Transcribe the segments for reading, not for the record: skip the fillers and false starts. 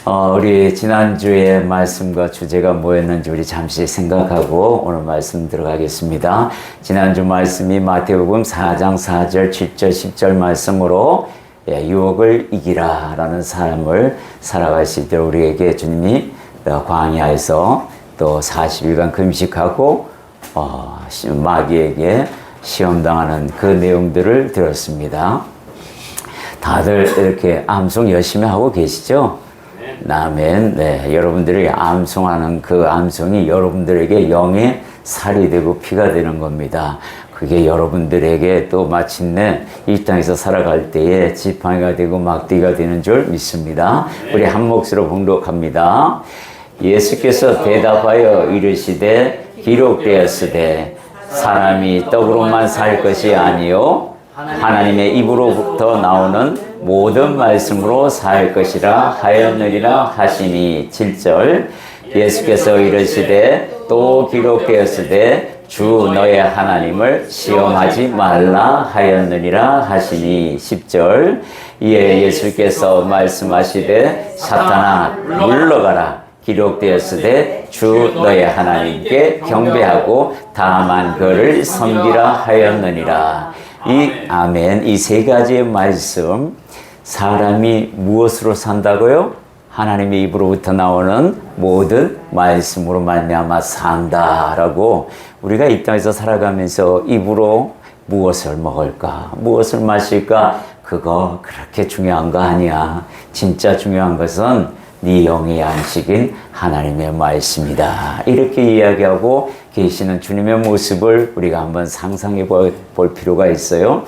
우리 지난주에 말씀과 주제가 뭐였는지 우리 잠시 생각하고 오늘 말씀 들어가겠습니다. 지난주 말씀이 마태복음 4장 4절, 7절, 10절 말씀으로 유혹을 이기라 라는 삶을 살아가실 때 우리에게 주님이 광야에서 또 40일간 금식하고 마귀에게 시험당하는 그 내용들을 들었습니다. 다들 이렇게 암송 열심히 하고 계시죠? 아멘. 네, 여러분들이 암송하는 그 암송이 여러분들에게 영의 살이 되고 피가 되는 겁니다. 그게 여러분들에게 또 마침내 이 땅에서 살아갈 때에 지팡이가 되고 막대기가 되는 줄 믿습니다. 우리 한 몫으로 봉독합니다. 예수께서 대답하여 이르시되 기록되었으되 사람이 떡으로만 살 것이 아니요 하나님의 입으로부터 나오는 모든 말씀으로 살 것이라 하였느니라 하시니. 7절 예수께서 이르시되 또 기록되었으되 주 너의 하나님을 시험하지 말라 하였느니라 하시니. 10절 이에 예수께서 말씀하시되 사탄아 물러가라 기록되었으되 주 너의 하나님께 경배하고 다만 그를 섬기라 하였느니라. 아멘. 이 세 가지의 말씀, 사람이 무엇으로 산다고요? 하나님의 입으로부터 나오는 모든 말씀으로 말미암아 산다라고. 우리가 이 땅에서 살아가면서 입으로 무엇을 먹을까, 무엇을 마실까, 그거 그렇게 중요한 거 아니야. 진짜 중요한 것은 네 영의 양식인 하나님의 말씀이다. 이렇게 이야기하고 계시는 주님의 모습을 우리가 한번 상상해 볼 필요가 있어요.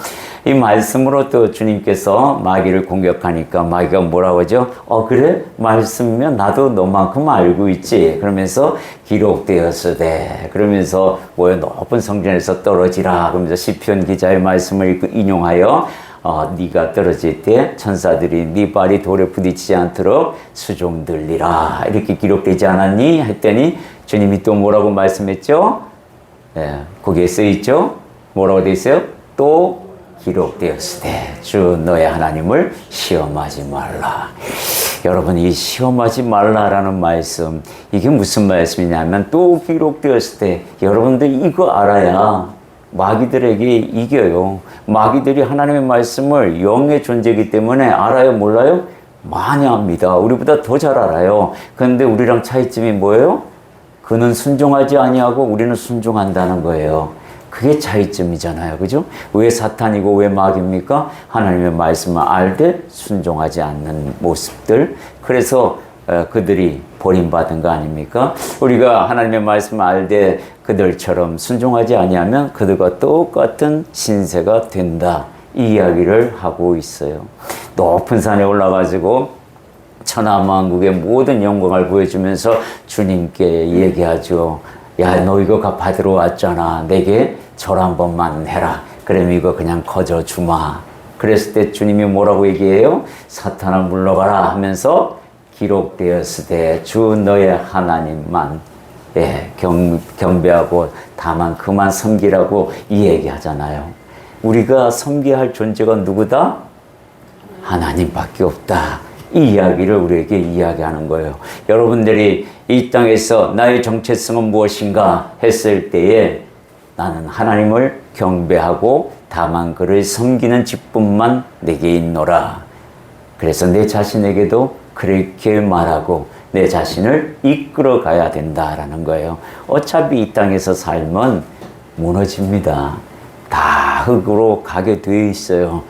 이 말씀으로 또 주님께서 마귀를 공격하니까 마귀가 뭐라고 하죠? 그래? 말씀이면 나도 너만큼 알고 있지. 그러면서 기록되었으되, 그러면서 높은 성전에서 떨어지라. 그러면서 시편 기자의 말씀을 인용하여 네가 떨어질 때 천사들이 네 발이 돌에 부딪히지 않도록 수종 들리라. 이렇게 기록되지 않았니? 했더니 주님이 또 뭐라고 말씀했죠? 거기에 쓰여있죠? 뭐라고 되어 있어요? 또 기록되었으되 주 너의 하나님을 시험하지 말라. 여러분, 이 시험하지 말라라는 말씀, 이게 무슨 말씀이냐면 또 기록되었을 때 여러분들 이거 알아야 마귀들에게 이겨요. 마귀들이 하나님의 말씀을 영의 존재이기 때문에 알아요, 몰라요? 많이 압니다. 우리보다 더 잘 알아요. 그런데 우리랑 차이점이 뭐예요? 그는 순종하지 아니하고 우리는 순종한다는 거예요. 그게 차이점이잖아요. 그죠? 왜 사탄이고 왜 마귀입니까? 하나님의 말씀을 알되 순종하지 않는 모습들. 그래서 그들이 버림받은 거 아닙니까? 우리가 하나님의 말씀을 알되 그들처럼 순종하지 아니하면 그들과 똑같은 신세가 된다. 이 이야기를 하고 있어요. 높은 산에 올라가지고 천하만국의 모든 영광을 보여주면서 주님께 얘기하죠. 야, 너 이거 받으러 왔잖아. 내게 절 한 번만 해라. 그러면 이거 그냥 거저 주마. 그랬을 때 주님이 뭐라고 얘기해요? 사탄아 물러가라 하면서 기록되었으되 주 너의 하나님만 경배하고 다만 그만 섬기라고 이 얘기하잖아요. 우리가 섬겨야 할 존재가 누구다? 하나님밖에 없다. 이 이야기를 우리에게 이야기하는 거예요. 여러분들이 이 땅에서 나의 정체성은 무엇인가 했을 때에 나는 하나님을 경배하고 다만 그를 섬기는 직분만 내게 있노라. 그래서 내 자신에게도 그렇게 말하고 내 자신을 이끌어 가야 된다라는 거예요. 어차피 이 땅에서 삶은 무너집니다. 다 흙으로 가게 되어 있어요.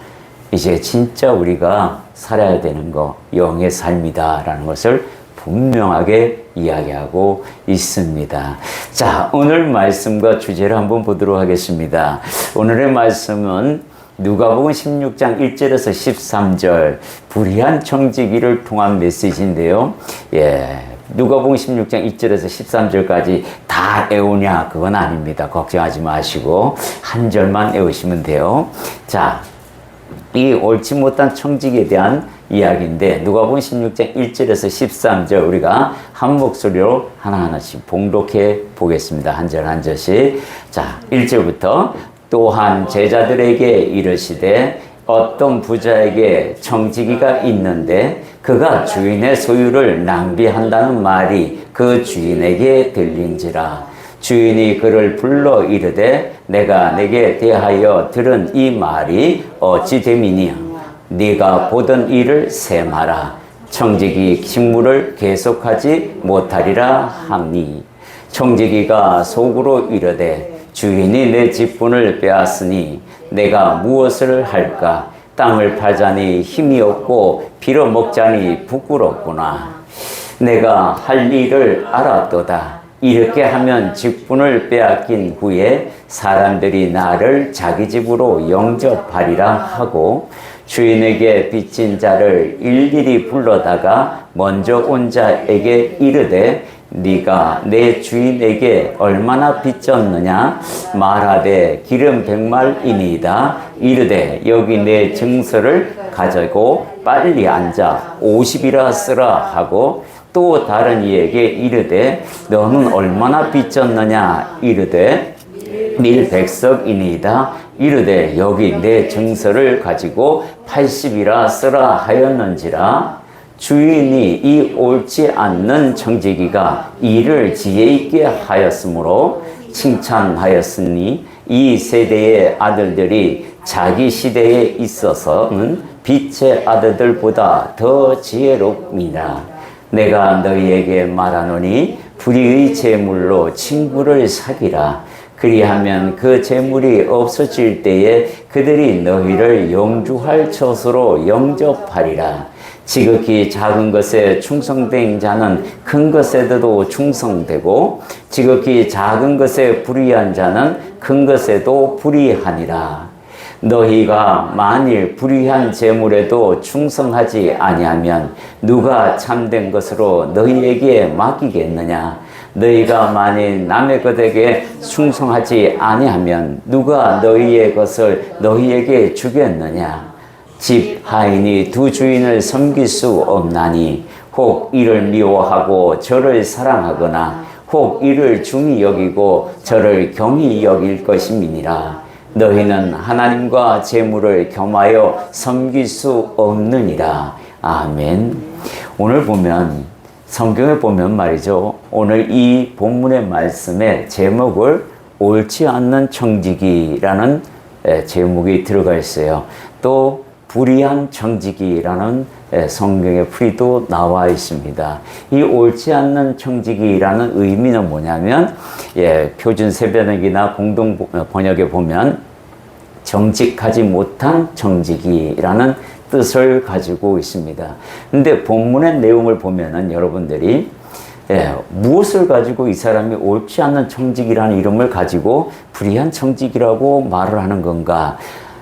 이제 진짜 우리가 살아야 되는 거 영의 삶이다라는 것을 분명하게 이야기하고 있습니다. 자, 오늘 말씀과 주제를 한번 보도록 하겠습니다. 오늘의 말씀은 누가복음 16장 1절에서 13절 불의한 청지기를 통한 메시지인데요. 누가복음 16장 1절에서 13절까지 다 외우냐? 그건 아닙니다. 걱정하지 마시고 한 절만 외우시면 돼요. 자, 이 옳지 못한 청지기에 대한 이야기인데 누가복음 16장 1절에서 13절 우리가 한 목소리로 하나하나씩 봉독해 보겠습니다. 한 절 한 절씩. 자, 1절부터 또한 제자들에게 이르시되 어떤 부자에게 청지기가 있는데 그가 주인의 소유를 낭비한다는 말이 그 주인에게 들린지라. 주인이 그를 불러 이르되 내가 내게 대하여 들은 이 말이 어찌 됨이냐. 네가 보던 일을 세마라. 청지기 직무를 계속하지 못하리라 하니. 청지기가 속으로 이르되 주인이 내 직분을 빼앗으니 내가 무엇을 할까. 땅을 팔자니 힘이 없고 빌어먹자니 부끄럽구나. 내가 할 일을 알았도다. 이렇게 하면 직분을 빼앗긴 후에 사람들이 나를 자기 집으로 영접하리라 하고 주인에게 빚진 자를 일일이 불러다가 먼저 온 자에게 이르되 네가 내 주인에게 얼마나 빚졌느냐 말하되 기름 100말이니이다. 이르되 여기 내 증서를 가지고 빨리 앉아 50이라 쓰라 하고 또 다른 이에게 이르되 너는 얼마나 빚졌느냐 이르되 밀 100석이니이다. 이르되 여기 내 증서를 가지고 80이라 쓰라 하였는지라. 주인이 이 옳지 않는 청지기가 일을 지혜 있게 하였으므로 칭찬하였으니 이 세대의 아들들이 자기 시대에 있어서는 빛의 아들들보다 더 지혜롭니라. 내가 너희에게 말하노니 불의의 재물로 친구를 사귀라. 그리하면 그 재물이 없어질 때에 그들이 너희를 영주할 처소로 영접하리라. 지극히 작은 것에 충성된 자는 큰 것에도 충성되고 지극히 작은 것에 불의한 자는 큰 것에도 불의하니라. 너희가 만일 불의한 재물에도 충성하지 아니하면 누가 참된 것으로 너희에게 맡기겠느냐. 너희가 만일 남의 것에게 충성하지 아니하면 누가 너희의 것을 너희에게 주겠느냐. 집 하인이 두 주인을 섬길 수 없나니 혹 이를 미워하고 저를 사랑하거나 혹 이를 중히 여기고 저를 경히 여길 것임이니라. 너희는 하나님과 재물을 겸하여 섬길 수 없느니라. 아멘. 오늘 보면 성경에 보면 말이죠. 오늘 이 본문의 말씀에 제목을 옳지 않는 청지기라는 제목이 들어가 있어요. 또 불의한 청지기라는 성경의 풀이도 나와 있습니다. 이 옳지 않는 청지기라는 의미는 뭐냐면 표준 세번역이나 공동 번역에 보면 정직하지 못한 청지기라는 뜻을 가지고 있습니다. 근데 본문의 내용을 보면은 여러분들이 무엇을 가지고 이 사람이 옳지 않는 청지기라는 이름을 가지고 불의한 청지기라고 말을 하는 건가?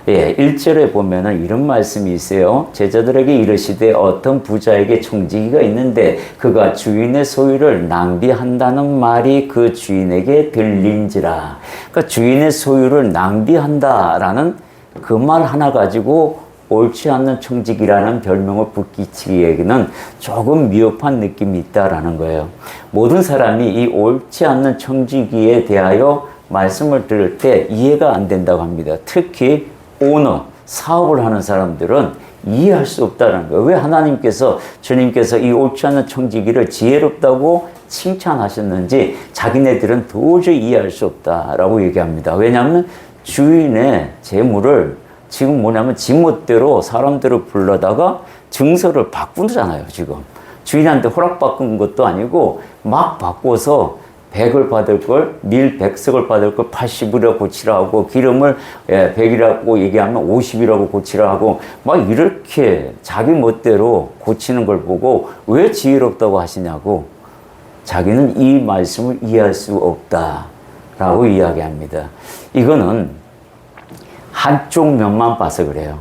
1절에 보면은 이런 말씀이 있어요. 제자들에게 이르시되 어떤 부자에게 청지기가 있는데 그가 주인의 소유를 낭비한다는 말이 그 주인에게 들린지라. 그러니까 주인의 소유를 낭비한다라는 그 말 하나 가지고 옳지 않는 청지기라는 별명을 붙이기에는 조금 미흡한 느낌이 있다라는 거예요. 모든 사람이 이 옳지 않는 청지기에 대하여 말씀을 들을 때 이해가 안 된다고 합니다. 특히 오너, 사업을 하는 사람들은 이해할 수 없다는 거예요. 왜 하나님께서, 주님께서 이 옳지 않은 청지기를 지혜롭다고 칭찬하셨는지 자기네들은 도저히 이해할 수 없다라고 얘기합니다. 왜냐하면 주인의 재물을 지금 뭐냐면 지멋대로 사람들을 불러다가 증서를 바꾸잖아요, 지금. 주인한테 허락받은 것도 아니고 막 바꿔서 100을 받을 걸, 밀 100석을 받을 걸 80이라고 고치라 하고, 기름을 100이라고 얘기하면 50이라고 고치라 하고, 막 이렇게 자기 멋대로 고치는 걸 보고 왜 지혜롭다고 하시냐고, 자기는 이 말씀을 이해할 수 없다라고 이야기합니다. 이거는 한쪽 면만 봐서 그래요.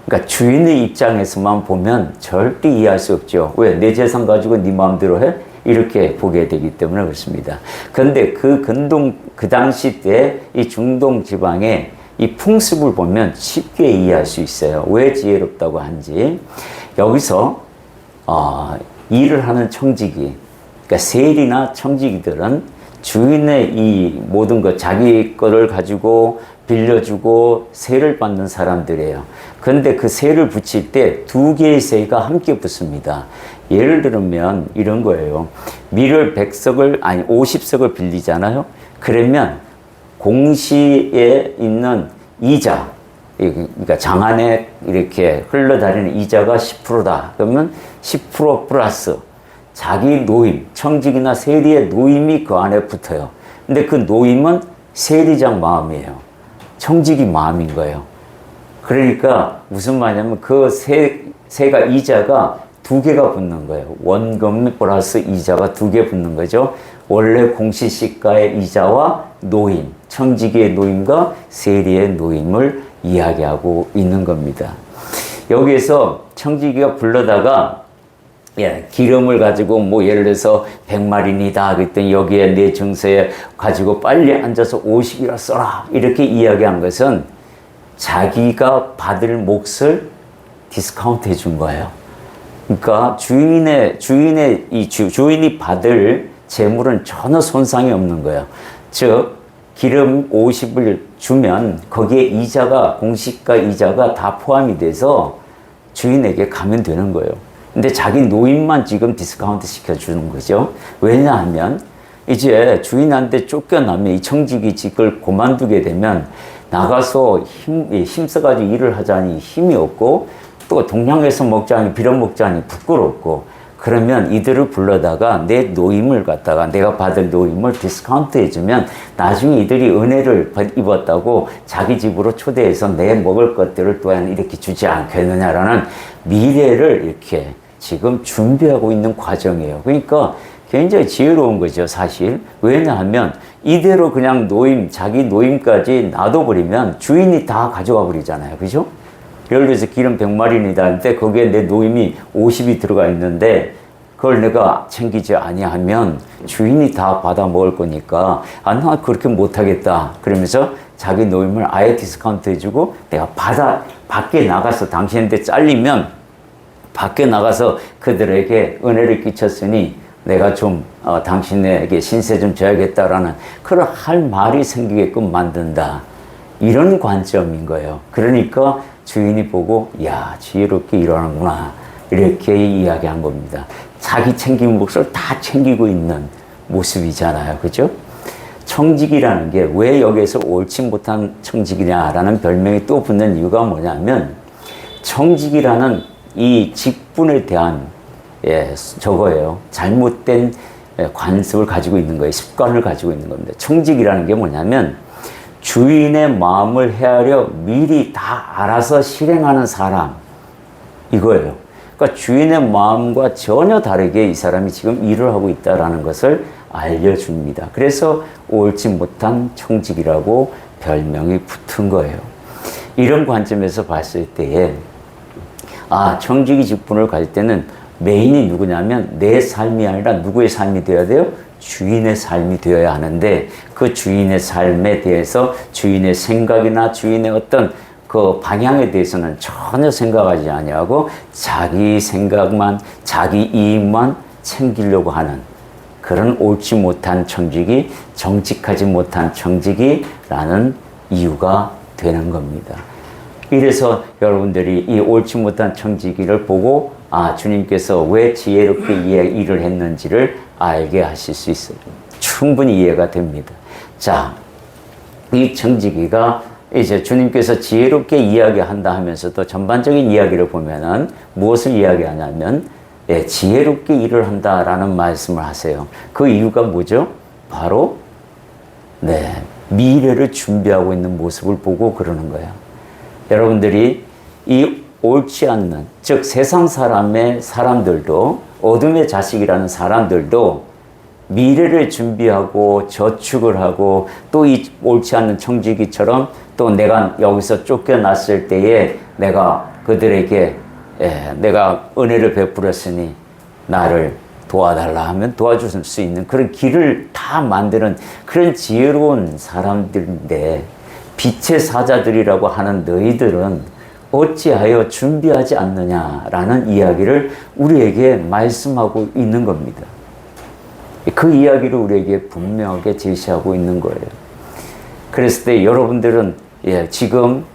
그러니까 주인의 입장에서만 보면 절대 이해할 수 없죠. 왜? 내 재산 가지고 네 마음대로 해? 이렇게 보게 되기 때문에 그렇습니다. 그런데 그 당시 때 이 중동 지방의 이 풍습을 보면 쉽게 이해할 수 있어요. 왜 지혜롭다고 한지. 여기서 일을 하는 청지기, 그러니까 세리나 청지기들은 주인의 이 모든 것, 자기 거를 가지고 빌려주고 세를 받는 사람들이에요. 근데 그 세를 붙일 때 두 개의 세가 함께 붙습니다. 예를 들면 이런 거예요. 밀을 100석을, 아니 50석을 빌리잖아요. 그러면 공시에 있는 이자, 그러니까 장안에 이렇게 흘러다니는 이자가 10%다. 그러면 10% 플러스 자기 노임, 청직이나 세리의 노임이 그 안에 붙어요. 근데 그 노임은 세리장 마음이에요. 청직이 마음인 거예요. 그러니까 무슨 말이냐면 그 세가 이자가 두 개가 붙는 거예요. 원금 플러스 이자가 두 개 붙는 거죠. 원래 공시시가의 이자와 노임, 청지기의 노임과 세리의 노임을 이야기하고 있는 겁니다. 여기에서 청지기가 불러다가 기름을 가지고 뭐 예를 들어서 100마리니다 그랬더니 여기에 내 증서에 가지고 빨리 앉아서 50이라 써라 이렇게 이야기한 것은 자기가 받을 몫을 디스카운트 해준 거예요. 그러니까 주인이 받을 재물은 전혀 손상이 없는 거예요. 즉 기름 50을 주면 거기에 이자가 공시가 이자가 다 포함이 돼서 주인에게 가면 되는 거예요. 근데 자기 노임만 지금 디스카운트 시켜주는 거죠. 왜냐하면 이제 주인한테 쫓겨나면 이 청지기직을 그만두게 되면 나가서 힘써가지고 일을 하자니 힘이 없고 또 동양에서 먹자니 빌어먹자니 부끄럽고 그러면 이들을 불러다가 내 노임을 갖다가 내가 받을 노임을 디스카운트 해주면 나중에 이들이 은혜를 입었다고 자기 집으로 초대해서 내 먹을 것들을 또한 이렇게 주지 않겠느냐라는 미래를 이렇게 지금 준비하고 있는 과정이에요. 그러니까 굉장히 지혜로운 거죠, 사실. 왜냐하면 이대로 그냥 자기 노임까지 놔둬버리면 주인이 다 가져가 버리잖아요. 그죠? 예를 들어서 기름 100마리니다 하는데 거기에 내 노임이 50이 들어가 있는데 그걸 내가 챙기지 아니하면 주인이 다 받아 먹을 거니까 나 그렇게 못하겠다. 그러면서 자기 노임을 아예 디스카운트 해주고 내가 밖에 나가서 당신한테 잘리면 밖에 나가서 그들에게 은혜를 끼쳤으니 내가 좀 당신에게 신세 좀 져야겠다라는 그런 할 말이 생기게끔 만든다. 이런 관점인 거예요. 그러니까 주인이 보고 야 지혜롭게 일하는구나 이렇게 이야기한 겁니다. 자기 챙긴 몫을 다 챙기고 있는 모습이잖아요. 그죠? 청직이라는 게 왜 여기에서 옳지 못한 청직이냐라는 별명이 또 붙는 이유가 뭐냐면 청직이라는 이 직분에 대한 저거예요. 잘못된 관습을 가지고 있는 거예요. 습관을 가지고 있는 겁니다. 청직이라는 게 뭐냐면 주인의 마음을 헤아려 미리 다 알아서 실행하는 사람 이거예요. 그러니까 주인의 마음과 전혀 다르게 이 사람이 지금 일을 하고 있다는 것을 알려줍니다. 그래서 옳지 못한 청직이라고 별명이 붙은 거예요. 이런 관점에서 봤을 때에 청직이 직분을 가질 때는 메인이 누구냐면 내 삶이 아니라 누구의 삶이 되어야 돼요? 주인의 삶이 되어야 하는데 그 주인의 삶에 대해서 주인의 생각이나 주인의 어떤 그 방향에 대해서는 전혀 생각하지 아니하고 자기 생각만 자기 이익만 챙기려고 하는 그런 옳지 못한 청직이 정직하지 못한 청직이라는 이유가 되는 겁니다. 이래서 여러분들이 이 옳지 못한 청지기를 보고 주님께서 왜 지혜롭게 일을 했는지를 알게 하실 수 있어요. 충분히 이해가 됩니다. 자, 이 청지기가 이제 주님께서 지혜롭게 이야기한다 하면서도 전반적인 이야기를 보면은 무엇을 이야기하냐면 지혜롭게 일을 한다라는 말씀을 하세요. 그 이유가 뭐죠? 바로 미래를 준비하고 있는 모습을 보고 그러는 거예요. 여러분들이 이 옳지 않는, 즉 세상 사람들도 어둠의 자식이라는 사람들도 미래를 준비하고 저축을 하고 또 이 옳지 않는 청지기처럼 또 내가 여기서 쫓겨났을 때에 내가 그들에게 내가 은혜를 베풀었으니 나를 도와달라 하면 도와줄 수 있는 그런 길을 다 만드는 그런 지혜로운 사람들인데 빛의 사자들이라고 하는 너희들은 어찌하여 준비하지 않느냐라는 이야기를 우리에게 말씀하고 있는 겁니다. 그 이야기를 우리에게 분명하게 제시하고 있는 거예요. 그랬을 때 여러분들은 지금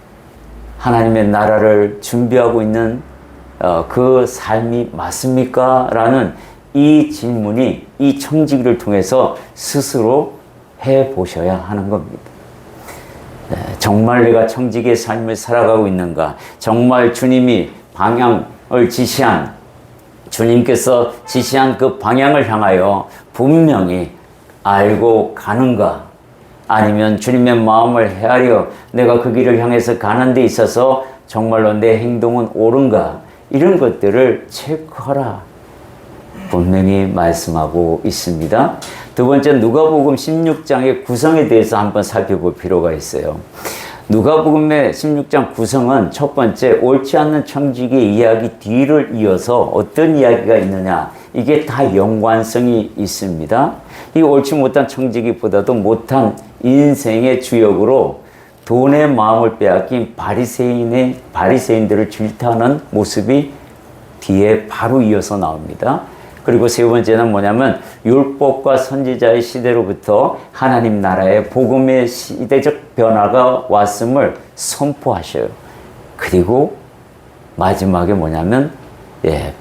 하나님의 나라를 준비하고 있는 그 삶이 맞습니까? 라는 이 질문이 이 청지기를 통해서 스스로 해보셔야 하는 겁니다. 정말 내가 청지기의 삶을 살아가고 있는가? 정말 주님이 방향을 지시한, 주님께서 지시한 그 방향을 향하여 분명히 알고 가는가? 아니면 주님의 마음을 헤아려 내가 그 길을 향해서 가는 데 있어서 정말로 내 행동은 옳은가? 이런 것들을 체크하라. 분명히 말씀하고 있습니다. 두 번째, 누가복음 16장의 구성에 대해서 한번 살펴볼 필요가 있어요. 누가복음의 16장 구성은 첫 번째, 옳지 않는 청지기의 이야기 뒤를 이어서 어떤 이야기가 있느냐, 이게 다 연관성이 있습니다. 이 옳지 못한 청지기보다도 못한 인생의 주역으로 돈의 마음을 빼앗긴 바리새인들을 질타하는 모습이 뒤에 바로 이어서 나옵니다. 그리고 세 번째는 뭐냐면 율법과 선지자의 시대로부터 하나님 나라의 복음의 시대적 변화가 왔음을 선포하셔요. 그리고 마지막에 뭐냐면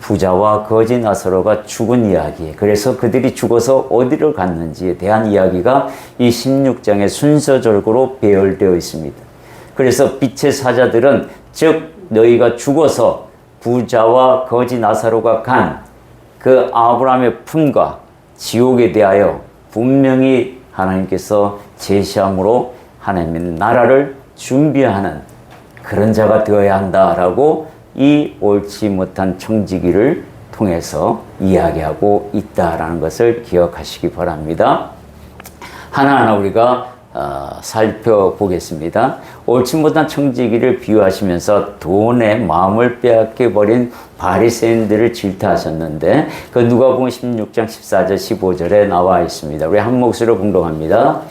부자와 거지 나사로가 죽은 이야기, 그래서 그들이 죽어서 어디로 갔는지에 대한 이야기가 이 16장의 순서적으로 배열되어 있습니다. 그래서 빛의 사자들은 즉 너희가 죽어서 부자와 거지 나사로가 간 그 아브라함의 품과 지옥에 대하여 분명히 하나님께서 제시함으로 하나님의 나라를 준비하는 그런 자가 되어야 한다라고 이 옳지 못한 청지기를 통해서 이야기하고 있다라는 것을 기억하시기 바랍니다. 하나하나 우리가 살펴보겠습니다. 옳지 못한 청지기를 비유하시면서 돈의 마음을 빼앗겨버린 바리새인들을 질타하셨는데 그 누가복음 16장 14절 15절에 나와 있습니다. 우리 한 목소리로 공독합니다.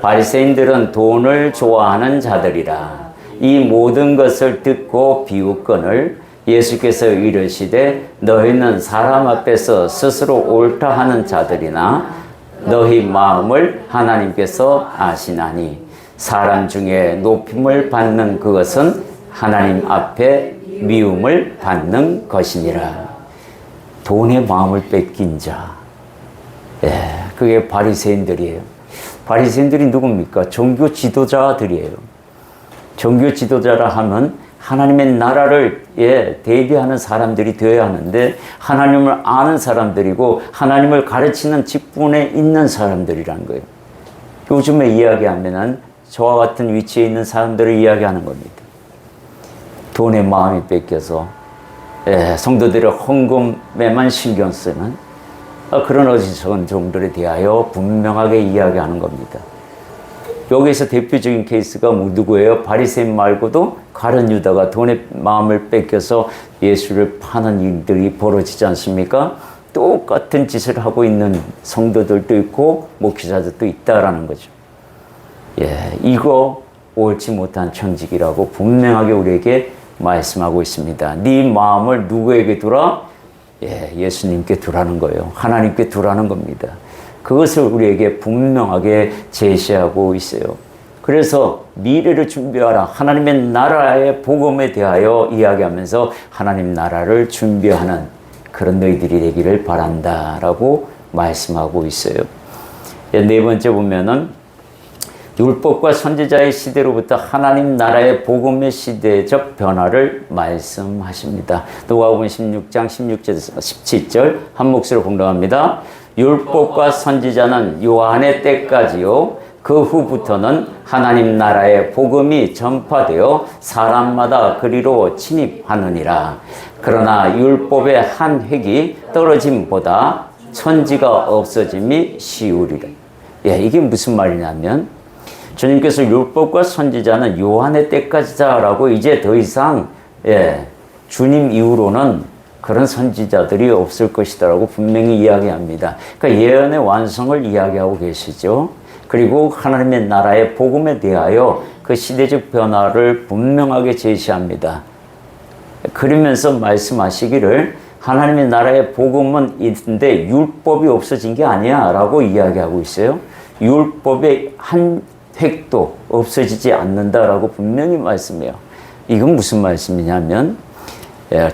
바리새인들은 돈을 좋아하는 자들이라. 이 모든 것을 듣고 비웃거늘 예수께서 이르시되 너희는 사람 앞에서 스스로 옳다 하는 자들이나 너희 마음을 하나님께서 아시나니 사람 중에 높임을 받는 그것은 하나님 앞에 미움을 받는 것이니라. 돈의 마음을 뺏긴 자, 그게 바리새인들이에요. 바리새인들이 누굽니까? 종교 지도자들이에요. 종교 지도자라 하면 하나님의 나라를 대비하는 사람들이 되어야 하는데 하나님을 아는 사람들이고 하나님을 가르치는 직분에 있는 사람들이라는 거예요. 요즘에 이야기하면은 저와 같은 위치에 있는 사람들을 이야기하는 겁니다. 돈의 마음이 뺏겨서 성도들의 헌금에만 신경 쓰는 그런 어리석은 종들에 대하여 분명하게 이야기하는 겁니다. 여기서 대표적인 케이스가 누구예요? 바리새인 말고도 가룟 유다가 돈의 마음을 뺏겨서 예수를 파는 일들이 벌어지지 않습니까? 똑같은 짓을 하고 있는 성도들도 있고 목회자들도 있다라는 거죠. 이거 옳지 못한 청지기라고 분명하게 우리에게 말씀하고 있습니다. 네 마음을 누구에게 두라? 예수님께 두라는 거예요. 하나님께 두라는 겁니다. 그것을 우리에게 분명하게 제시하고 있어요. 그래서 미래를 준비하라. 하나님의 나라의 복음에 대하여 이야기하면서 하나님 나라를 준비하는 그런 너희들이 되기를 바란다라고 말씀하고 있어요. 네 번째 보면은 율법과 선지자의 시대로부터 하나님 나라의 복음의 시대적 변화를 말씀하십니다. 누가복음 16장 16절에서 17절 한 목소리로 공독합니다. 율법과 선지자는 요한의 때까지요 그 후부터는 하나님 나라의 복음이 전파되어 사람마다 그리로 침입하느니라. 그러나 율법의 한 획이 떨어짐보다 천지가 없어짐이 쉬우리라. 이게 무슨 말이냐면 주님께서 율법과 선지자는 요한의 때까지다라고 이제 더 이상 주님 이후로는 그런 선지자들이 없을 것이다라고 분명히 이야기합니다. 그러니까 예언의 완성을 이야기하고 계시죠. 그리고 하나님의 나라의 복음에 대하여 그 시대적 변화를 분명하게 제시합니다. 그러면서 말씀하시기를 하나님의 나라의 복음은 있는데 율법이 없어진 게 아니야 라고 이야기하고 있어요. 율법의 한 획도 없어지지 않는다라고 분명히 말씀해요. 이건 무슨 말씀이냐면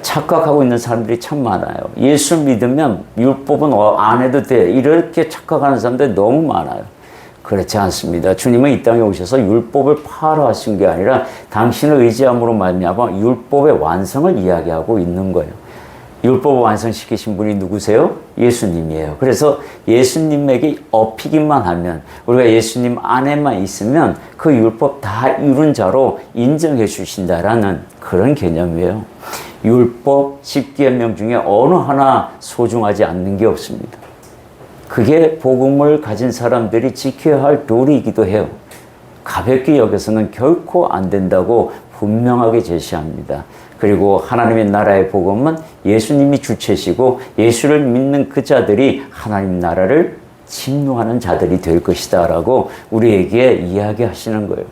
착각하고 있는 사람들이 참 많아요. 예수 믿으면 율법은 안 해도 돼. 이렇게 착각하는 사람들이 너무 많아요. 그렇지 않습니다. 주님은 이 땅에 오셔서 율법을 파하신 게 아니라 당신을 의지함으로 말미암아 율법의 완성을 이야기하고 있는 거예요. 율법을 완성시키신 분이 누구세요? 예수님이에요. 그래서 예수님에게 업히기만 하면, 우리가 예수님 안에만 있으면 그 율법 다 이룬 자로 인정해 주신다라는 그런 개념이에요. 율법 10계명 중에 어느 하나 소중하지 않는 게 없습니다. 그게 복음을 가진 사람들이 지켜야 할 도리이기도 해요. 가볍게 여겨서는 결코 안 된다고 분명하게 제시합니다. 그리고 하나님의 나라의 복음은 예수님이 주체시고 예수를 믿는 그 자들이 하나님 나라를 침노하는 자들이 될 것이다 라고 우리에게 이야기하시는 거예요.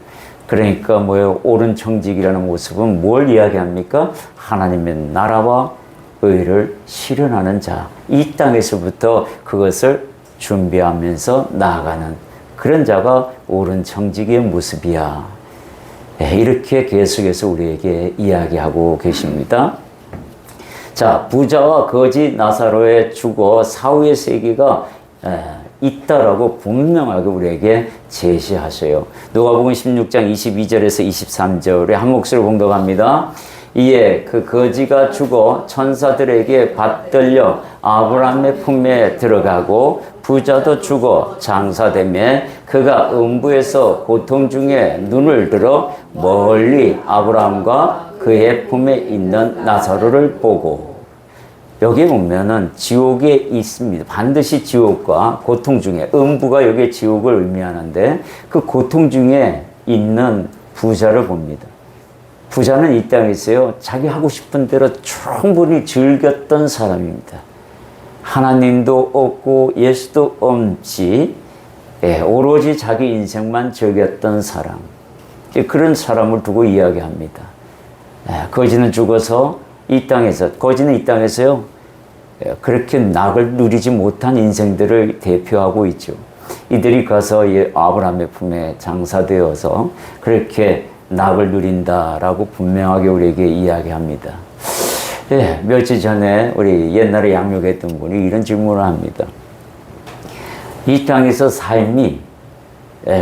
그러니까 뭐예요? 옳은 청직이라는 모습은 뭘 이야기합니까? 하나님의 나라와 의를 실현하는 자, 이 땅에서부터 그것을 준비하면서 나아가는 그런 자가 옳은 청직의 모습이야. 이렇게 계속해서 우리에게 이야기하고 계십니다. 자, 부자와 거지 나사로의 주거 사후의 세계가 있다라고 분명하게 우리에게 제시하셔요. 누가복음 16장 22절에서 23절에 한 목소리로 봉독합니다. 이에 그 거지가 죽어 천사들에게 받들려 아브라함의 품에 들어가고 부자도 죽어 장사되매 그가 음부에서 고통 중에 눈을 들어 멀리 아브라함과 그의 품에 있는 나사로를 보고, 여기 보면은 지옥에 있습니다. 반드시 지옥과 고통 중에, 음부가 여기 지옥을 의미하는데 그 고통 중에 있는 부자를 봅니다. 부자는 이 땅에서요, 자기 하고 싶은 대로 충분히 즐겼던 사람입니다. 하나님도 없고 예수도 없지, 오로지 자기 인생만 즐겼던 사람. 그런 사람을 두고 이야기합니다. 거지는 죽어서 이 땅에서, 거지는 이 땅에서요, 그렇게 낙을 누리지 못한 인생들을 대표하고 있죠. 이들이 가서 아브라함의 품에 장사되어서 그렇게 낙을 누린다라고 분명하게 우리에게 이야기합니다. 며칠 전에 우리 옛날에 양육했던 분이 이런 질문을 합니다. 이 땅에서 삶이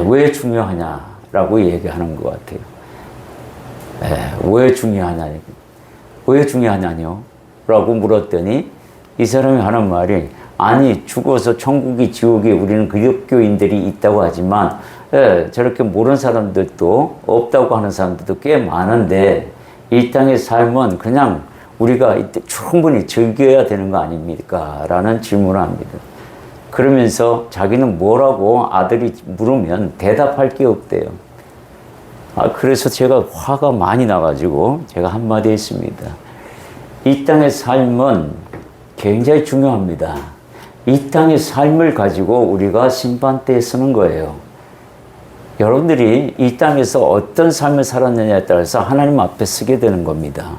왜 중요하냐라고 얘기하는 것 같아요. 왜 중요하냐? 왜 중요하냐뇨? 라고 물었더니 이 사람이 하는 말이, 아니 죽어서 천국이 지옥이 우리는 기독교인들이 있다고 하지만 저렇게 모르는 사람들도 없다고 하는 사람들도 꽤 많은데 이 땅의 삶은 그냥 우리가 이때 충분히 즐겨야 되는 거 아닙니까? 라는 질문을 합니다. 그러면서 자기는 뭐라고 아들이 물으면 대답할 게 없대요. 그래서 제가 화가 많이 나가지고 제가 한마디 했습니다. 이 땅의 삶은 굉장히 중요합니다. 이 땅의 삶을 가지고 우리가 심판대에 서는 거예요. 여러분들이 이 땅에서 어떤 삶을 살았느냐에 따라서 하나님 앞에 서게 되는 겁니다.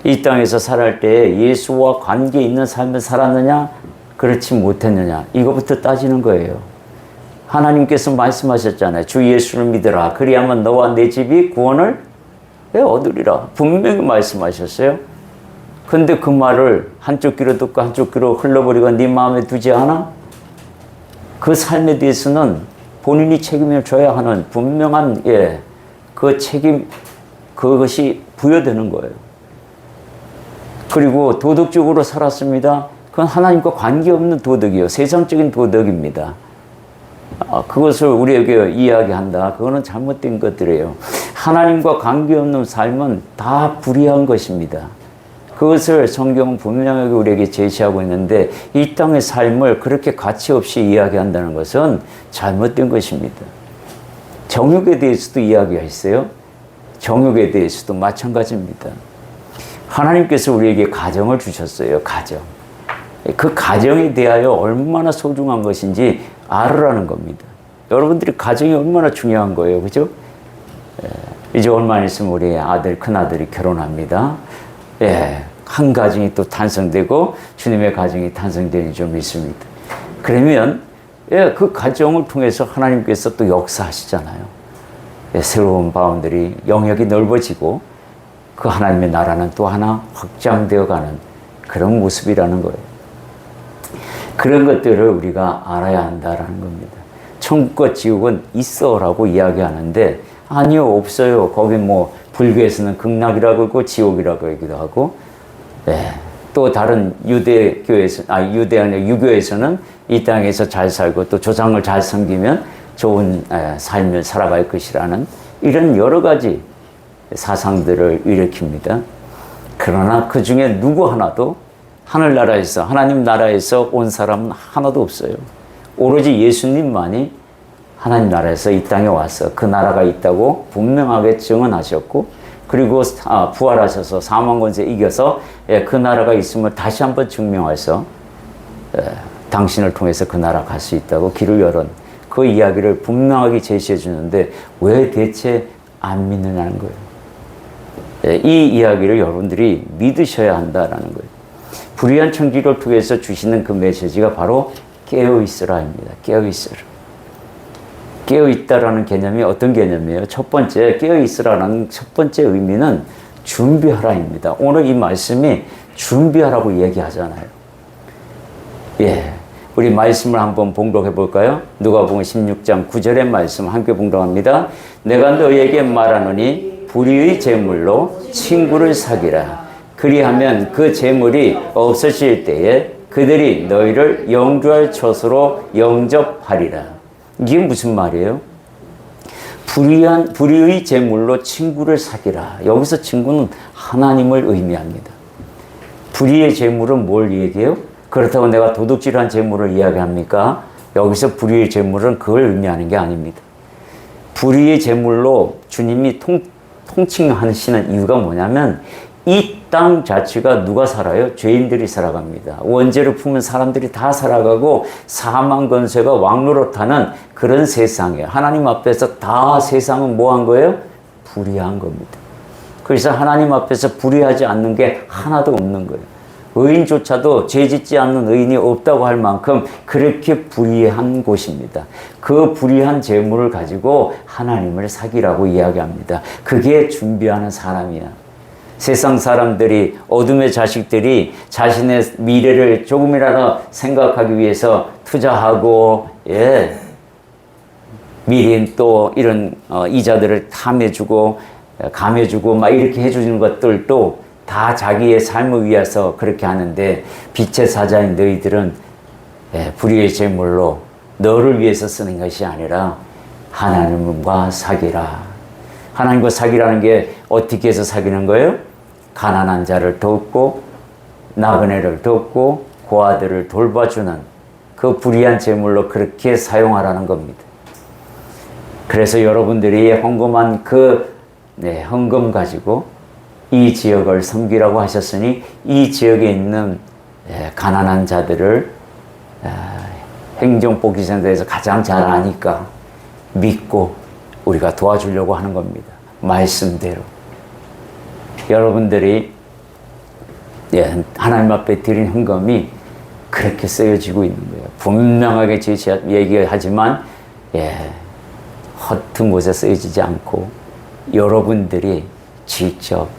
이 땅에서 살할 때 예수와 관계 있는 삶을 살았느냐, 그렇지 못했느냐, 이거부터 따지는 거예요. 하나님께서 말씀하셨잖아요. 주 예수를 믿으라. 그리하면 너와 내 집이 구원을 얻으리라. 분명히 말씀하셨어요. 근데 그 말을 한쪽 귀로 듣고 한쪽 귀로 흘러버리고 네 마음에 두지 않아? 그 삶에 대해서는 본인이 책임을 져야 하는 분명한 그 책임, 그것이 부여되는 거예요. 그리고 도덕적으로 살았습니다. 그건 하나님과 관계없는 도덕이에요. 세상적인 도덕입니다. 그것을 우리에게 이야기한다. 그거는 잘못된 것들이에요. 하나님과 관계없는 삶은 다 불의한 것입니다. 그것을 성경은 분명하게 우리에게 제시하고 있는데 이 땅의 삶을 그렇게 가치 없이 이야기한다는 것은 잘못된 것입니다. 정욕에 대해서도 이야기했어요. 정욕에 대해서도 마찬가지입니다. 하나님께서 우리에게 가정을 주셨어요. 가정. 그 가정에 대하여 얼마나 소중한 것인지 알으라는 겁니다. 여러분들이 가정이 얼마나 중요한 거예요. 그죠? 이제 얼마 있으면 우리 아들, 큰아들이 결혼합니다. 한 가정이 또 탄생되고 주님의 가정이 탄생되는 점이 있습니다. 그러면 그 가정을 통해서 하나님께서 또 역사하시잖아요. 새로운 바운더리, 영역이 넓어지고 그 하나님의 나라는 또 하나 확장되어 가는 그런 모습이라는 거예요. 그런 것들을 우리가 알아야 한다라는 겁니다. 천국과 지옥은 있어라고 이야기하는데 아니요, 없어요. 거기 뭐 불교에서는 극락이라고 하고 지옥이라고 하기도 하고, 또 다른 유교에서는 이 땅에서 잘 살고 또 조상을 잘 섬기면 좋은 삶을 살아갈 것이라는 이런 여러 가지 사상들을 일으킵니다. 그러나 그 중에 누구 하나도 하늘나라에서, 하나님 나라에서 온 사람은 하나도 없어요. 오로지 예수님만이 하나님 나라에서 이 땅에 와서 그 나라가 있다고 분명하게 증언하셨고, 그리고 부활하셔서 사망 권세 이겨서 그 나라가 있음을 다시 한번 증명해서 당신을 통해서 그 나라 갈 수 있다고 길을 열은 그 이야기를 분명하게 제시해 주는데 왜 대체 안 믿느냐는 거예요. 이 이야기를 여러분들이 믿으셔야 한다라는 거예요. 불의한 청지를 통해서 주시는 그 메시지가 바로 깨어있으라입니다. 깨어있으라. 깨어있다라는 개념이 어떤 개념이에요? 첫 번째, 깨어있으라는 첫 번째 의미는 준비하라입니다. 오늘 이 말씀이 준비하라고 얘기하잖아요. 우리 말씀을 한번 봉독해 볼까요? 누가복음 16장 9절의 말씀 함께 봉독합니다. 내가 너희에게 말하노니 불의의 재물로 친구를 사귀라. 그리하면 그 재물이 없어질 때에 그들이 너희를 영주할 처소로 영접하리라. 이게 무슨 말이에요? 불의의 재물로 친구를 사귀라. 여기서 친구는 하나님을 의미합니다. 불의의 재물은 뭘 얘기해요? 그렇다고 내가 도둑질한 재물을 이야기합니까? 여기서 불의의 재물은 그걸 의미하는 게 아닙니다. 불의의 재물로 주님이 통칭하시는 이유가 뭐냐면 이 땅 자체가 누가 살아요? 죄인들이 살아갑니다. 원죄를 품은 사람들이 다 살아가고 사망 권세가 왕노릇하는 그런 세상이에요. 하나님 앞에서 다 세상은 뭐 한 거예요? 불의한 겁니다. 그래서 하나님 앞에서 불의하지 않는 게 하나도 없는 거예요. 의인조차도 죄 짓지 않는 의인이 없다고 할 만큼 그렇게 불의한 곳입니다. 그 불의한 재물을 가지고 하나님을 사귀라고 이야기합니다. 그게 준비하는 사람이야. 세상 사람들이, 어둠의 자식들이 자신의 미래를 조금이라도 생각하기 위해서 투자하고, 미리 또 이런 이자들을 탐해주고 감해주고 막 이렇게 해주는 것들도 다 자기의 삶을 위해서 그렇게 하는데, 빛의 사자인 너희들은 불의의 재물로 너를 위해서 쓰는 것이 아니라 하나님과 사귀라. 하나님과 사귀라는 게 어떻게 해서 사귀는 거예요? 가난한 자를 돕고 나그네를 돕고 고아들을 돌봐주는 그 불의한 재물로 그렇게 사용하라는 겁니다. 그래서 여러분들이 헌금한 그 헌금 가지고 이 지역을 섬기라고 하셨으니 이 지역에 있는 가난한 자들을 행정복지센터에서 가장 잘 아니까 믿고 우리가 도와주려고 하는 겁니다. 말씀대로. 여러분들이 하나님 앞에 드린 헌금이 그렇게 쓰여지고 있는 거예요. 분명하게 얘기하지만 허튼 곳에 쓰여지지 않고 여러분들이 직접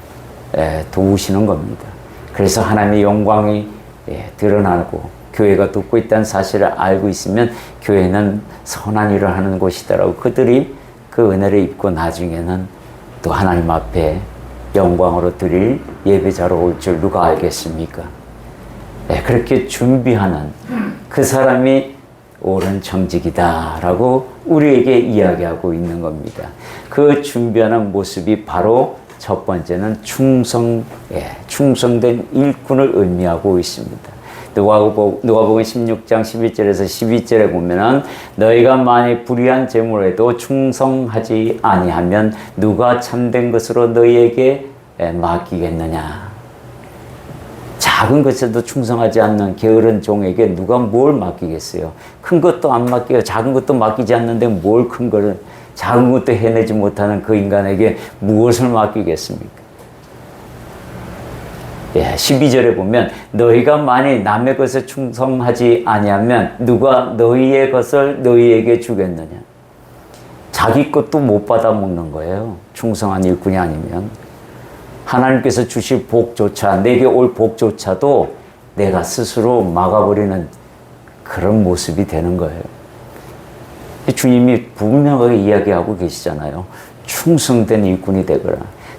도우시는 겁니다. 그래서 하나님의 영광이 드러나고 교회가 돕고 있다는 사실을 알고 있으면 교회는 선한 일을 하는 곳이다라고 그들이 그 은혜를 입고 나중에는 또 하나님 앞에 영광으로 드릴 예배자로 올 줄 누가 알겠습니까? 그렇게 준비하는 그 사람이 옳은 정직이다라고 우리에게 이야기하고 있는 겁니다. 그 준비하는 모습이 바로 첫 번째는 충성된 일꾼을 의미하고 있습니다. 누가복음 16장 11절에서 12절에 보면은 너희가 만일 불의한 재물에도 충성하지 아니하면 누가 참된 것으로 너희에게 맡기겠느냐. 작은 것에도 충성하지 않는 게으른 종에게 누가 뭘 맡기겠어요? 큰 것도 안 맡겨요. 작은 것도 맡기지 않는데 뭘 큰 거를, 작은 것도 해내지 못하는 그 인간에게 무엇을 맡기겠습니까? 12절에 보면 너희가 만일 남의 것에 충성하지 아니하면 누가 너희의 것을 너희에게 주겠느냐. 자기 것도 못 받아 먹는 거예요. 충성한 일꾼이 아니면. 하나님께서 주실 복조차, 내게 올 복조차도 내가 스스로 막아버리는 그런 모습이 되는 거예요. 주님이 분명하게 이야기하고 계시잖아요. 충성된 일꾼이 되거라.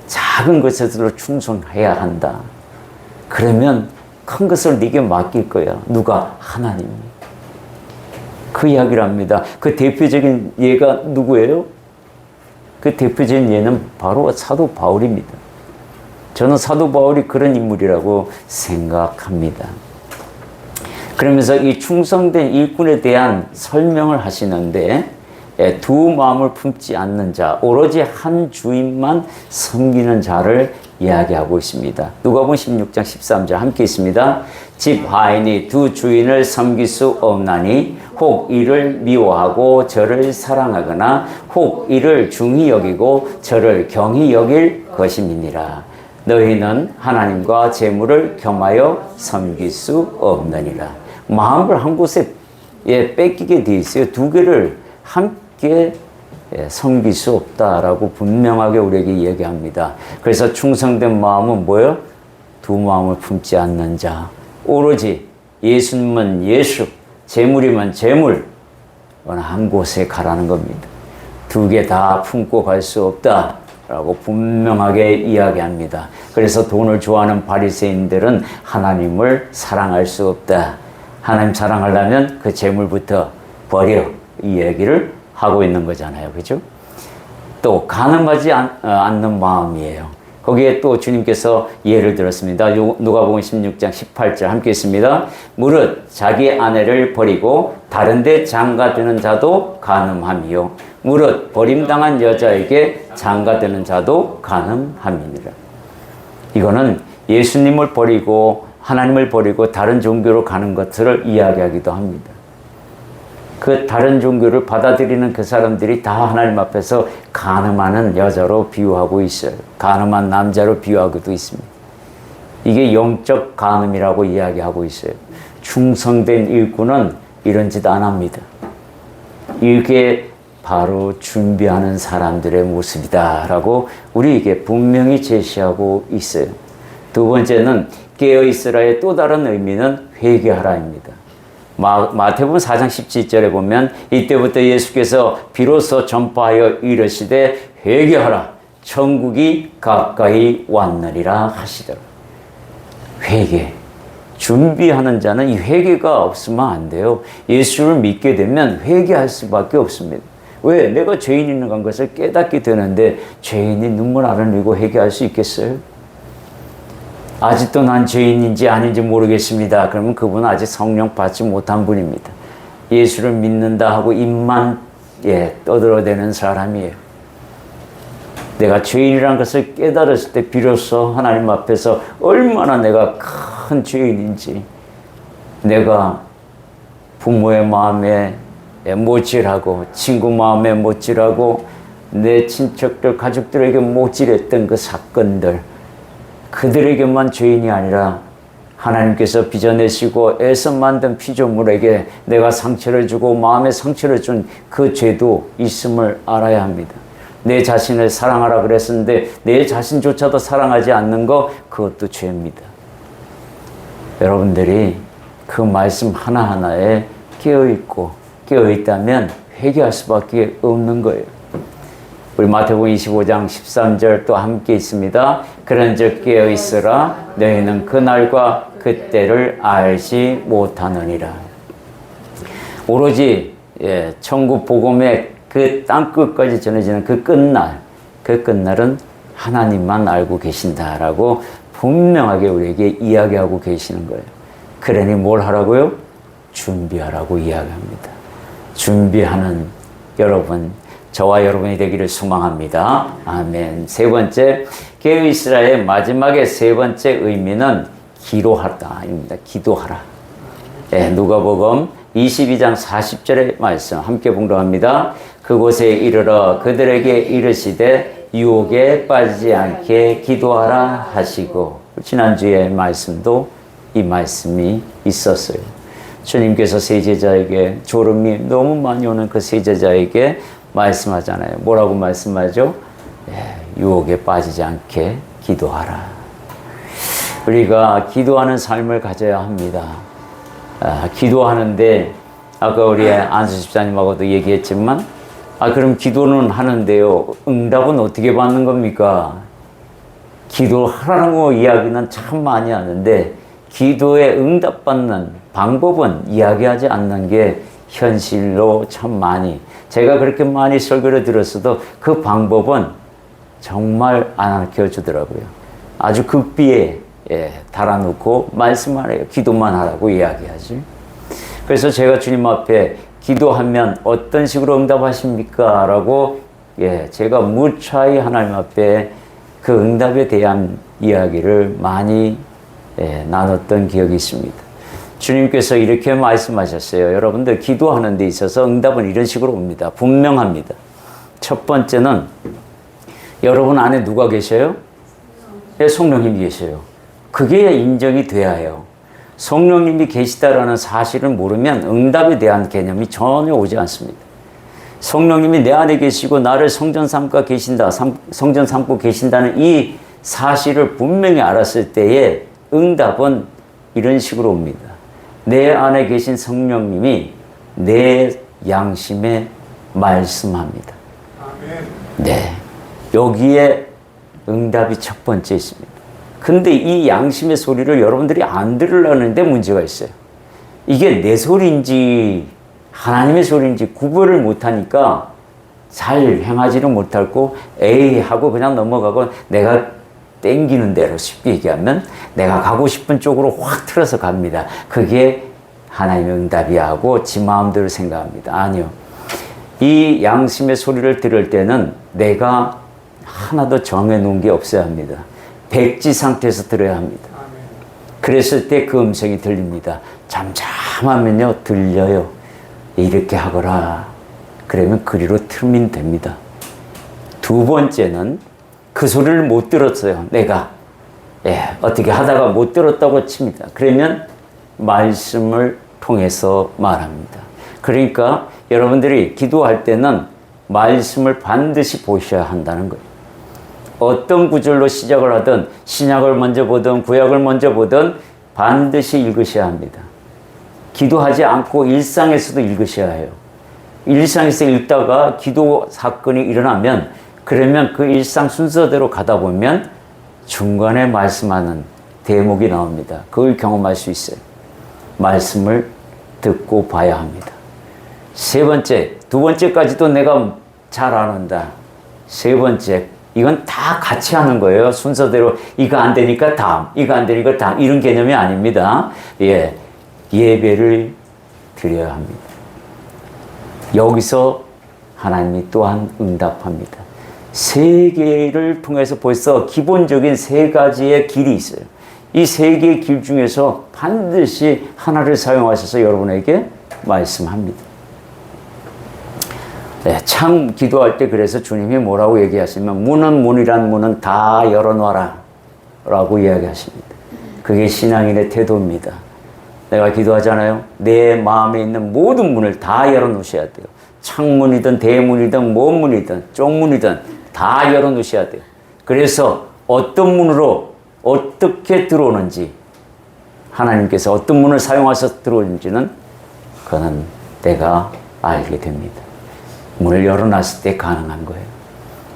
작은 것에도 충성해야 한다. 그러면 큰 것을 네게 맡길 거야. 누가? 하나님이. 그 이야기를 합니다. 그 대표적인 예가 누구예요? 그 대표적인 예는 바로 사도 바울입니다. 저는 사도 바울이 그런 인물이라고 생각합니다. 그러면서 이 충성된 일꾼에 대한 설명을 하시는데 두 마음을 품지 않는 자, 오로지 한 주인만 섬기는 자를 이야기하고 있습니다. 누가복음 16장 13절 함께 있습니다. 집 하인이 두 주인을 섬길 수 없나니 혹 이를 미워하고 저를 사랑하거나 혹 이를 중히 여기고 저를 경히 여길 것임이니라. 너희는 하나님과 재물을 겸하여 섬길 수 없느니라. 마음을 한 곳에 뺏기게 돼 있어요. 두 개를 함께 섬길 수 없다라고 분명하게 우리에게 이야기합니다. 그래서 충성된 마음은 뭐예요? 두 마음을 품지 않는 자. 오로지 예수님은 예수, 재물이면 재물, 어느 한 곳에 가라는 겁니다. 두 개 다 품고 갈 수 없다라고 분명하게 이야기합니다. 그래서 돈을 좋아하는 바리새인들은 하나님을 사랑할 수 없다. 하나님 사랑하려면 그 재물부터 버려. 이 얘기를 하고 있는 거잖아요. 그죠? 또 가늠하지 않는 마음이에요. 거기에 또 주님께서 예를 들었습니다. 누가복음 16장 18절 함께 있습니다. 무릇 자기 아내를 버리고 다른 데 장가드는 자도 가늠함이요. 무릇 버림당한 여자에게 장가드는 자도 가늠함이니라. 이거는 예수님을 버리고 하나님을 버리고 다른 종교로 가는 것을 이야기하기도 합니다. 그 다른 종교를 받아들이는 그 사람들이 다 하나님 앞에서 간음하는 여자로 비유하고 있어요. 간음한 남자로 비유하고도 있습니다. 이게 영적 간음이라고 이야기하고 있어요. 충성된 일꾼은 이런 짓 안 합니다. 이게 바로 준비하는 사람들의 모습이다라고 우리에게 분명히 제시하고 있어요. 두 번째는 깨어있으라의 또 다른 의미는 회개하라입니다. 마태복음 4장 17절에 보면 이때부터 예수께서 비로소 전파하여 이르시되 회개하라 천국이 가까이 왔느니라 하시더라. 회개. 준비하는 자는 이 회개가 없으면 안 돼요. 예수를 믿게 되면 회개할 수밖에 없습니다. 왜? 내가 죄인 있는 것을 깨닫게 되는데 죄인이 눈물 안 흘리고 회개할 수 있겠어요? 아직도 난 죄인인지 아닌지 모르겠습니다. 그러면 그분은 아직 성령 받지 못한 분입니다. 예수를 믿는다 하고 입만 떠들어대는 사람이에요. 내가 죄인이라는 것을 깨달았을 때 비로소 하나님 앞에서 얼마나 내가 큰 죄인인지, 내가 부모의 마음에 못질하고 친구 마음에 못질하고 내 친척들 가족들에게 못질했던 그 사건들, 그들에게만 죄인이 아니라 하나님께서 빚어내시고 애써 만든 피조물에게 내가 상처를 주고 마음에 상처를 준 그 죄도 있음을 알아야 합니다. 내 자신을 사랑하라 그랬었는데 내 자신조차도 사랑하지 않는 거, 그것도 죄입니다. 여러분들이 그 말씀 하나하나에 깨어있다면 회개할 수밖에 없는 거예요. 우리 마태복음 25장 13절 또 함께 있습니다. 그런즉 깨어있으라 너희는 그날과 그때를 알지 못하느니라. 오로지 천국 복음의 그 땅끝까지 전해지는 그 끝날은 하나님만 알고 계신다라고 분명하게 우리에게 이야기하고 계시는 거예요. 그러니 뭘 하라고요? 준비하라고 이야기합니다. 준비하는 여러분, 저와 여러분이 되기를 소망합니다. 아멘. 세 번째, 깨어있으라의 마지막에 세 번째 의미는 기도하다입니다. 기도하라. 누가복음 22장 40절의 말씀 함께 봉독합니다. 그곳에 이르러 그들에게 이르시되 유혹에 빠지지 않게 기도하라 하시고, 지난주에 말씀도 이 말씀이 있었어요. 주님께서 세 제자에게 졸음이 너무 많이 오는 그 세 제자에게 말씀하잖아요. 뭐라고 말씀하죠? 유혹에 빠지지 않게 기도하라. 우리가 기도하는 삶을 가져야 합니다. 기도하는데 아까 우리 안수 집사님하고도 얘기했지만 그럼 기도는 하는데요. 응답은 어떻게 받는 겁니까? 기도하라는 거 이야기는 참 많이 하는데 기도에 응답받는 방법은 이야기하지 않는 게 현실로 참 많이 제가 그렇게 많이 설교를 들었어도 그 방법은 정말 안 알려주더라고요. 아주 극비에 달아놓고 말씀만 해요. 기도만 하라고 이야기하지. 그래서 제가 주님 앞에 기도하면 어떤 식으로 응답하십니까? 라고 제가 무차히 하나님 앞에 그 응답에 대한 이야기를 많이 나눴던 기억이 있습니다. 주님께서 이렇게 말씀하셨어요. 여러분들 기도하는 데 있어서 응답은 이런 식으로 옵니다. 분명합니다. 첫 번째는 여러분 안에 누가 계셔요? 성령님이 계셔요. 그게 인정이 돼야 해요. 성령님이 계시다라는 사실을 모르면 응답에 대한 개념이 전혀 오지 않습니다. 성령님이 내 안에 계시고 나를 성전 삼고 계신다, 성전 삼고 계신다는 이 사실을 분명히 알았을 때에 응답은 이런 식으로 옵니다. 내 안에 계신 성령님이 내 양심에 말씀합니다. 네, 여기에 응답이 첫 번째 있습니다. 근데 이 양심의 소리를 여러분들이 안 들으려는데 문제가 있어요. 이게 내 소리인지 하나님의 소리인지 구별을 못하니까 잘 행하지는 못하고 에이 하고 그냥 넘어가고 내가 땡기는 대로 쉽게 얘기하면 내가 가고 싶은 쪽으로 확 틀어서 갑니다. 그게 하나님의 응답이야 하고 지 마음대로 생각합니다. 아니요. 이 양심의 소리를 들을 때는 내가 하나도 정해놓은 게 없어야 합니다. 백지 상태에서 들어야 합니다. 그랬을 때 그 음성이 들립니다. 잠잠하면요 들려요. 이렇게 하거라. 그러면 그리로 틀면 됩니다. 두 번째는 그 소리를 못 들었어요. 내가 어떻게 하다가 못 들었다고 칩니다. 그러면 말씀을 통해서 말합니다. 그러니까 여러분들이 기도할 때는 말씀을 반드시 보셔야 한다는 거예요. 어떤 구절로 시작을 하든 신약을 먼저 보든 구약을 먼저 보든 반드시 읽으셔야 합니다. 기도하지 않고 일상에서도 읽으셔야 해요. 일상에서 읽다가 기도 사건이 일어나면 그러면 그 일상 순서대로 가다 보면 중간에 말씀하는 대목이 나옵니다. 그걸 경험할 수 있어요. 말씀을 듣고 봐야 합니다. 세 번째, 두 번째까지도 내가 잘 안 한다. 세 번째, 이건 다 같이 하는 거예요. 순서대로 이거 안 되니까 다음, 이거 안 되니까 다음 이런 개념이 아닙니다. 예배를 드려야 합니다. 여기서 하나님이 또한 응답합니다. 세 개를 통해서 벌써 기본적인 세 가지의 길이 있어요. 이 세 개의 길 중에서 반드시 하나를 사용하셔서 여러분에게 말씀합니다. 참 기도할 때 그래서 주님이 뭐라고 얘기하시면 문이란 문은 다 열어놔라 라고 이야기하십니다. 그게 신앙인의 태도입니다. 내가 기도하잖아요. 내 마음에 있는 모든 문을 다 열어놓으셔야 돼요. 창문이든 대문이든 뭔 문이든 쪽문이든 다 열어놓으셔야 돼요. 그래서 어떤 문으로 어떻게 들어오는지 하나님께서 어떤 문을 사용하셔서 들어오는지는 그거는 내가 알게 됩니다. 문을 열어놨을 때 가능한 거예요.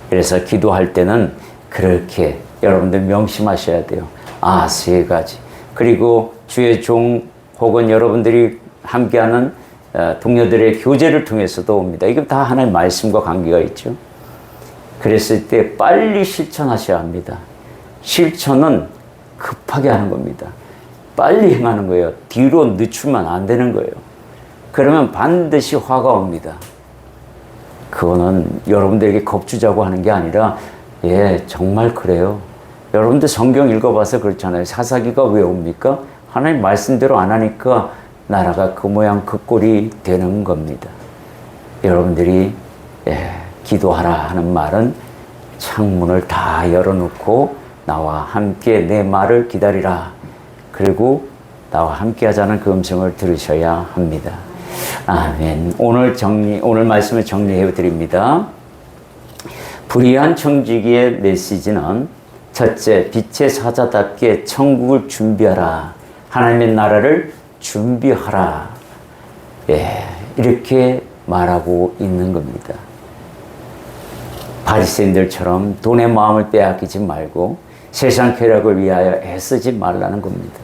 그래서 기도할 때는 그렇게 여러분들 명심하셔야 돼요. 세 가지. 그리고 주의 종 혹은 여러분들이 함께하는 동료들의 교제를 통해서도 옵니다. 이게 다 하나의 말씀과 관계가 있죠. 그랬을 때 빨리 실천하셔야 합니다. 실천은 급하게 하는 겁니다. 빨리 행하는 거예요. 뒤로 늦추면 안 되는 거예요. 그러면 반드시 화가 옵니다. 그거는 여러분들에게 겁주자고 하는 게 아니라 정말 그래요. 여러분들 성경 읽어봐서 그렇잖아요. 사사기가 왜 옵니까? 하나님 말씀대로 안 하니까 나라가 그 모양 그 꼴이 되는 겁니다. 여러분들이 기도하라 하는 말은 창문을 다 열어놓고 나와 함께 내 말을 기다리라. 그리고 나와 함께 하자는 그 음성을 들으셔야 합니다. 아멘. 오늘 말씀을 정리해 드립니다. 불의한 청지기의 메시지는 첫째, 빛의 사자답게 천국을 준비하라. 하나님의 나라를 준비하라. 예, 이렇게 말하고 있는 겁니다. 바리새인들처럼 돈의 마음을 빼앗기지 말고 세상 쾌락을 위하여 애쓰지 말라는 겁니다.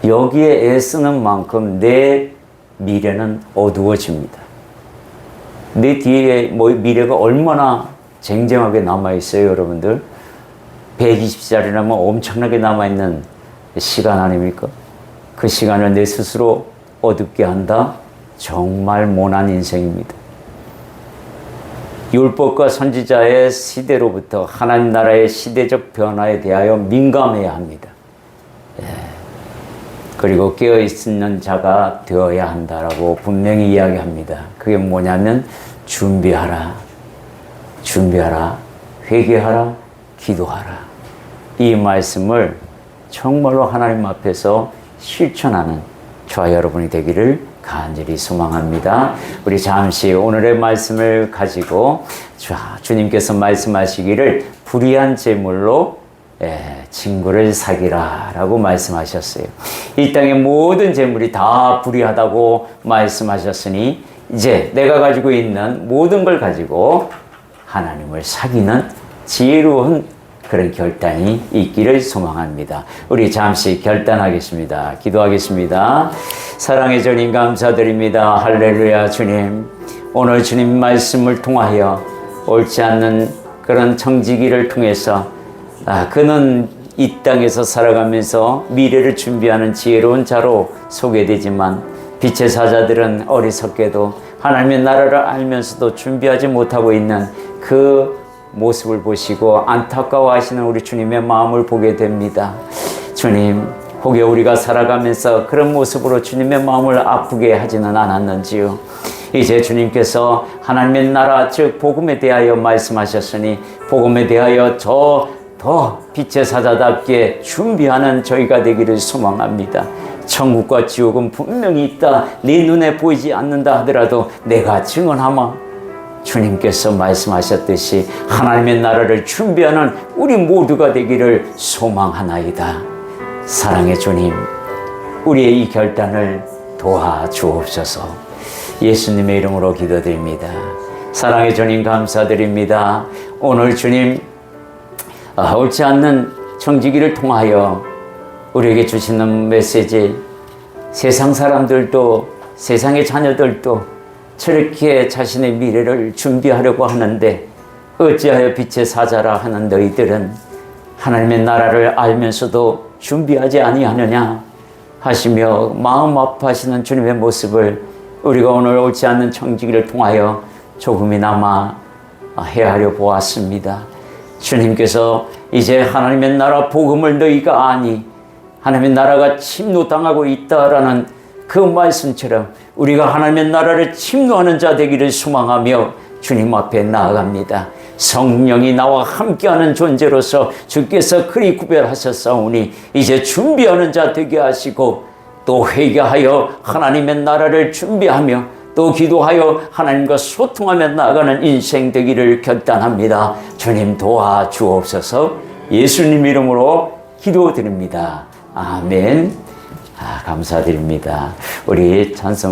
여기에 애쓰는 만큼 내 미래는 어두워집니다. 내 뒤에 미래가 얼마나 쟁쟁하게 남아있어요, 여러분들. 120살이라면 엄청나게 남아있는 시간 아닙니까? 그 시간을 내 스스로 어둡게 한다? 정말 모난 인생입니다. 율법과 선지자의 시대로부터 하나님 나라의 시대적 변화에 대하여 민감해야 합니다. 예. 그리고 깨어있는 자가 되어야 한다라고 분명히 이야기합니다. 그게 뭐냐면 준비하라, 회개하라, 기도하라. 이 말씀을 정말로 하나님 앞에서 실천하는 저와 여러분이 되기를 간절히 소망합니다. 우리 잠시 오늘의 말씀을 가지고 주님께서 말씀하시기를 불의한 재물로 친구를 사귀라 라고 말씀하셨어요. 이 땅의 모든 재물이 다 불의하다고 말씀하셨으니 이제 내가 가지고 있는 모든 걸 가지고 하나님을 사귀는 지혜로운 그런 결단이 있기를 소망합니다. 우리 잠시 결단하겠습니다. 기도하겠습니다. 사랑의 주님 감사드립니다. 할렐루야. 주님, 오늘 주님 말씀을 통하여 옳지 않는 그런 청지기를 통해서 그는 이 땅에서 살아가면서 미래를 준비하는 지혜로운 자로 소개되지만 빛의 사자들은 어리석게도 하나님의 나라를 알면서도 준비하지 못하고 있는 그 모습을 보시고 안타까워하시는 우리 주님의 마음을 보게 됩니다. 주님, 혹여 우리가 살아가면서 그런 모습으로 주님의 마음을 아프게 하지는 않았는지요? 이제 주님께서 하나님의 나라 즉 복음에 대하여 말씀하셨으니 복음에 대하여 더 빛의 사자답게 준비하는 저희가 되기를 소망합니다. 천국과 지옥은 분명히 있다. 네 눈에 보이지 않는다 하더라도 내가 증언하마 주님께서 말씀하셨듯이 하나님의 나라를 준비하는 우리 모두가 되기를 소망하나이다. 사랑의 주님, 우리의 이 결단을 도와주옵소서. 예수님의 이름으로 기도드립니다. 사랑의 주님 감사드립니다. 오늘 주님 옳지 않는 청지기를 통하여 우리에게 주시는 메시지, 세상 사람들도 세상의 자녀들도 저렇게 자신의 미래를 준비하려고 하는데 어찌하여 빛의 사자라 하는 너희들은 하나님의 나라를 알면서도 준비하지 아니하느냐 하시며 마음 아파하시는 주님의 모습을 우리가 오늘 옳지 않는 청지기를 통하여 조금이나마 헤아려 보았습니다. 주님께서 이제 하나님의 나라 복음을 너희가 아니 하나님의 나라가 침노당하고 있다라는 그 말씀처럼 우리가 하나님의 나라를 침노하는 자 되기를 소망하며 주님 앞에 나아갑니다. 성령이 나와 함께하는 존재로서 주께서 그리 구별하셨사오니 이제 준비하는 자 되게 하시고 또 회개하여 하나님의 나라를 준비하며 또 기도하여 하나님과 소통하며 나아가는 인생 되기를 결단합니다. 주님 도와주옵소서. 예수님 이름으로 기도드립니다. 아멘. 감사드립니다. 우리 찬송